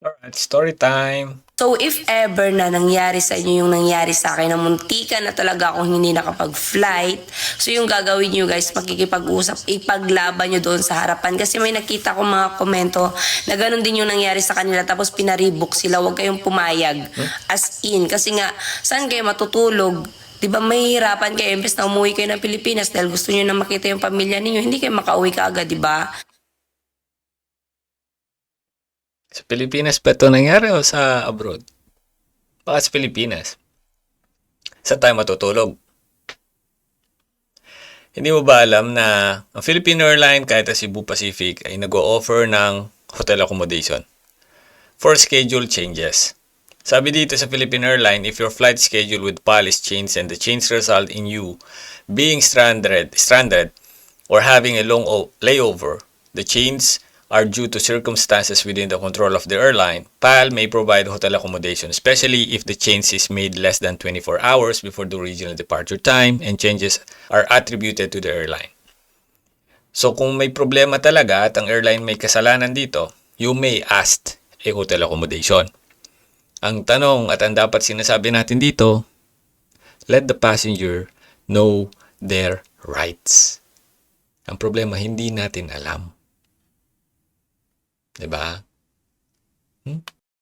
Alright, story time. So if ever na nangyari sa inyo yung nangyari sa akin na muntika na talaga akong hindi nakapag-flight, so yung gagawin nyo guys, makikipag-usap, ipaglaban nyo doon sa harapan. Kasi may nakita ko mga komento na ganun din yung nangyari sa kanila tapos pinarebook sila, huwag kayong pumayag. As in, kasi nga, saan kayo matutulog? Di ba mahihirapan kayo, imbes na umuwi kayo ng Pilipinas dahil gusto nyo na makita yung pamilya ninyo, hindi kayo makauwi kaagad, di ba? Sa Pilipinas ba ito nangyari o sa abroad? Baka sa Pilipinas. Saan tayo matutulog? Hindi mo ba alam na ang Philippine Airlines kahit sa Cebu Pacific ay nag-o-offer ng hotel accommodation for schedule changes. Sabi dito sa Philippine Airlines, if your flight schedule with PAL is changed and the change result in you being stranded or having a long layover, the change are due to circumstances within the control of the airline, PAL may provide hotel accommodation, especially if the change is made less than 24 hours before the original departure time and changes are attributed to the airline. So kung may problema talaga at ang airline may kasalanan dito, you may ask a hotel accommodation. Ang tanong at ang dapat sinasabi natin dito, let the passenger know their rights. Ang problema, hindi natin alam. Diba?